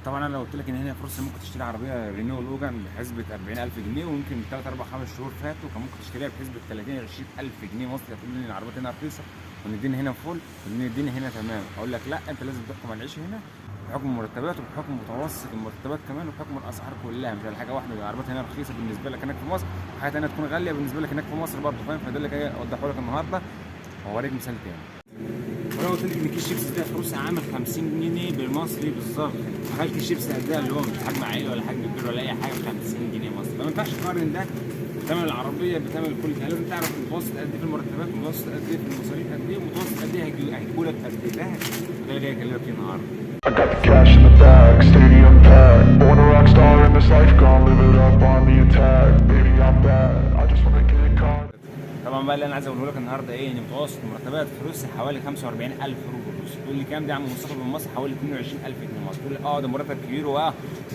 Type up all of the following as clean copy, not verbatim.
طبعا انا لو قلت لك ان هنا فرصه ممكن تشتري عربيه رينو لوجان بحسبه 40000 جنيه، ويمكن 3 4 5 شهور فاتوا كان ممكن تشتريها بحسبه 30 20000 جنيه مصري، هتقول لي ان العربيات هنا رخيصه وان الدنيا هنا فل وان الدنيا هنا تمام. اقول لك لا، انت لازم تحكم على العيش هنا بحكم المرتبات وبحكم متوسط المرتبات كمان وبحكم الاسعار كلها، مش على حاجه واحده. العربيات هنا رخيصه بالنسبه لك هناك في مصر، حاجه ثانيه تكون غاليه بالنسبه لك هناك في مصر برضه، فاهم؟ فده اللي جاي اوضحه لك النهارده واوريك مثال تاني. ولو قلت لك ان كيس شيبسي ده في روسيا عامل 50 جنيه بالمصري بالظبط، تخيل كيس شيبسي قد ايه اللي هو مش حجم عائلي ولا حجم كبير ولا اي حاجه ب 50 جنيه مصري، فما ينفعش تقارن ده بثمن العربيه بثمن كل شيء. لازم تعرف المتوسط قد ايه في المرتبات، المتوسط قد ايه في المصاريف قد ايه، المتوسط قد ايه هيجيبوا لك قد ايه. ده اللي جاي اكلمك فيه النهارده. I got the cash in the bag, stadium packed. Born a rock star in this life, gonna live it up on the attack. Baby, I'm bad, I just wanna get caught. طبعا بقى اللي انا عايز اقوله لك النهارده ايه، ان متوسط المرتبات في روسيا حوالي 45000 روبل روسي. تقول لي كام؟ ده يا عم مصطفى بالمصري حوالي 22000 جنيه مصري. تقول لي ده مرتب كبير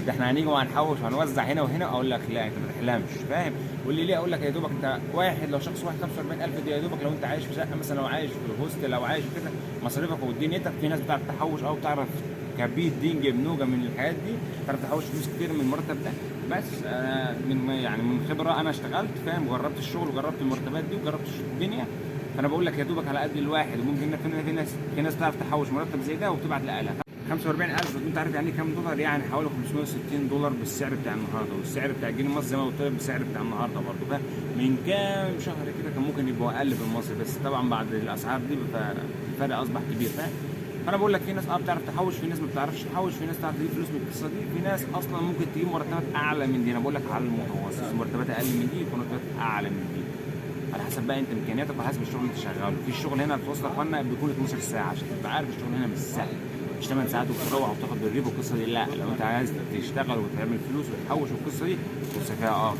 ده احنا هنيجي وهنحوش وهنوزع هنا وهنا. اقول لك لا، انت ما تحلمش، فاهم؟ قول لي ليه؟ اقول لك يا دوبك انت واحد، لو شخص واحد 45000 دي يا دوبك لو انت عايش في شقه مثلا، لو عايش في هوستل، لو عايش كده مصاريفك ودنيتك. في ناس بتعرف تحوش او بتعرف كبيت دينج بنوجه من الحاجات دي، تعرف تحوش فلوس كتير من المرتب ده. بس انا من خبره انا اشتغلت، فاهم؟ جربت الشغل وجربت المرتبات دي وجربت الدنيا، فانا بقول لك يا دوبك على قد الواحد. وممكن في ناس بتعرف تحوش مرتب زي ده وبتبعت لاهلها. 45000 انت عارف يعني كام دولار؟ يعني حوالي 560 دولار بالسعر بتاع النهارده، والسعر بتاع الجنيه المصري زي ما قلت لك بالسعر بتاع النهارده برضه. فمن كام شهر كده كان ممكن يبقوا اقل بالمصري، بس طبعا بعد الاسعار دي الفرق اصبح كبير، فاهم؟ فانا بقول لك في ناس بتعرف تحوش، في ناس ما بتعرفش تحوش، في ناس تعرف تجيب فلوس من القصه دي، في ناس اصلا ممكن تجيب مرتبات اعلى من دي. انا بقول لك على المتوسط، مرتبات اقل من دي ومرتبات اعلى من دي، على حسب بقى انت امكانياتك وعلى حسب الشغل اللي انت شغاله. في الشغل هنا بتوصل يا اخوانا بيكون 12 ساعه، عشان تبقى عارف الشغل هنا مش سهل، مش 8 ساعات وبتروح وبتاخد بالريب والقصه دي. لا، لو انت عايز تشتغل وتعمل فلوس وتحوش والقصه دي، بص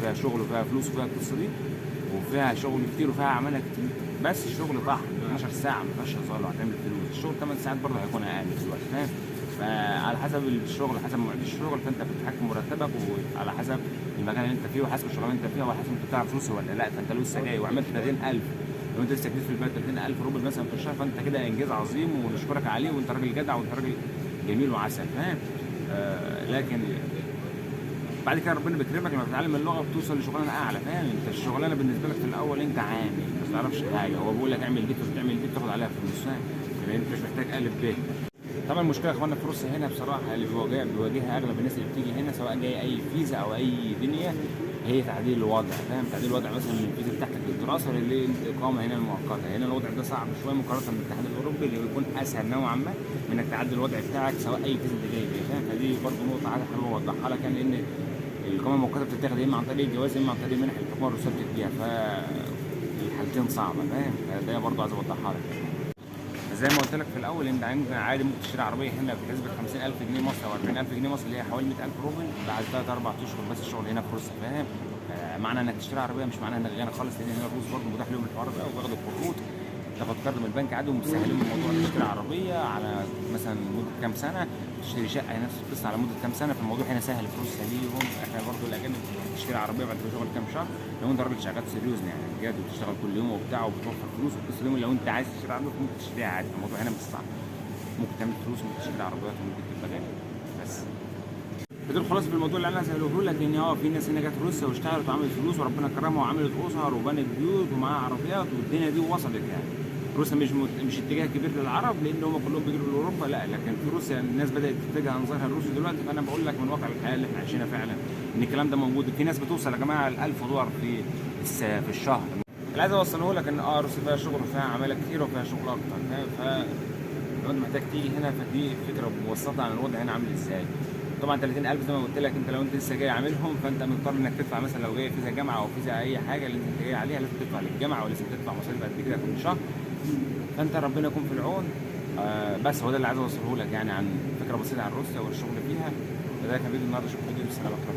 فيها شغل وفيها فلوس وفيها القصه دي، وفيها شغل كتير وفيها عماله كتير. بس الشغل طحن 12 ساعه ما فيهاش هزار، وهتعمل فلوس. الشغل 8 ساعات برضه هيكون اقل في الوقت، فاهم؟ فعلى حسب الشغل، حسب مواعيد الشغل، فانت بتتحكم مرتبك، وعلى حسب المكان اللي انت فيه وحسب الشغلانه اللي انت فيها وحسب انت بتعرف فلوس ولا لا. فانت لو لسه جاي وعملت 30000، لو انت لسه جديد في البلد 30000 روبل مثلا في الشهر، فانت كده انجاز عظيم ونشكرك عليه، وانت راجل جدع وانت راجل جميل وعسل، فاهم؟ لكن بعد كده ربنا بيكرمك لما بتتعلم اللغه وبتوصل لشغلانه اعلى، فاهم؟ انت الشغلانه بالنسبه لك في الاول انت عامل ما تعرفش حاجه، هو بيقول لك اعمل دي وتعمل دي بتاخد عليها فلوس، فاهم؟ يعني انت مش محتاج الف ب. طبعا المشكله يا اخوانا في روسيا هنا بصراحه اللي بيواجهها اغلب الناس اللي بتيجي هنا، سواء جاي اي فيزا او اي دنيا، هي تعديل الوضع، فاهم؟ تعديل الوضع مثلا من الفيزا بتاعتك للدراسه للاقامه هنا المؤقته. هنا الوضع ده صعب شويه مقارنه بالاتحاد الاوروبي اللي بيكون اسهل نوعا ما من انك تعدل الوضع بتاعك سواء اي فيزا انت جاي بيها، فاهم؟ فدي برضه نقطه عايز حابب اوضحها لك، لان الإقامة المؤقتة بتتاخد يا إما عن طريق الجواز يا إما عن طريق منح الحكومة الروسية بتديها، فالحالتين صعبة، فاهم؟ فده برضه عايز أوضحها لك. زي ما قلت لك في الأول أنت عادي ممكن تشتري عربية هنا بحسبة 50000 جنيه مصري أو 40000 جنيه مصري، اللي هي حوالي 100000 روبل بعد 3 4 أشهر بس الشغل هنا في روسيا، فاهم؟ معنى إنك تشتري عربية مش معناها إنك غني خالص، لأن هنا الروس برضه متاح لهم الحوار ده وبياخدوا قروض، تاخد قرض من البنك عادي ومسهلين الموضوع. تشتري عربيه على مثلا مده كام سنه، تشتري شقه نفس القصه على مده كام سنه، فالموضوع هنا سهل في روسيا ليهم. احنا برضه الاجانب تشتري عربيه بعد شغل كام شهر، لو انت راجل شغال سيريوز يعني بجد وبتشتغل كل يوم وبتاع وبتوفر فلوس والقصه دي، لو انت عايز تشتري عربيه ممكن تشتريها عادي. الموضوع هنا مش صعب، ممكن تعمل فلوس وممكن تشتري عربيات وممكن تبقى غني. بس فدول خلاص في الموضوع اللي انا هسأله لك، ان في ناس هنا جت روسيا واشتغلت وعملت فلوس وربنا كرمها وعملت اسر وبنت بيوت ومعاها عربيات والدنيا دي وصلت يعني. روسيا مش اتجاه كبير للعرب لان هم كلهم بيجروا لاوروبا، لا، لكن في روسيا الناس بدات تتجه انظارها لروسيا دلوقتي. فانا بقول لك من واقع الحياه اللي احنا عايشينها فعلا ان الكلام ده موجود. في ناس بتوصل يا جماعه ل 1000 دولار في الشهر. اللي عايز اوصله لك ان روسيا فيها شغل وفيها عماله كتير وفيها شغل اكتر، فاهم؟ لو انت محتاج تيجي هنا فدي فكره مبسطه عن الوضع هنا عامل ازاي. طبعا 30000 زي ما قلت لك، انت لو انت لسه جاي عاملهم فانت مضطر انك تدفع، مثلا لو جاي فيزا جامعه او فيزا اي حاجه اللي انت جاي عليها لازم تدفع للجامعه ولازم تدفع مصاريف قد كده كل شهر. فانت ربنا يكون في العون. بس هو ده اللي عايز اوصله لك يعني، عن فكره بسيطه عن روسيا والشغل فيها. فده كان فيديو النهارده، شوف فيديو السلام عليكم.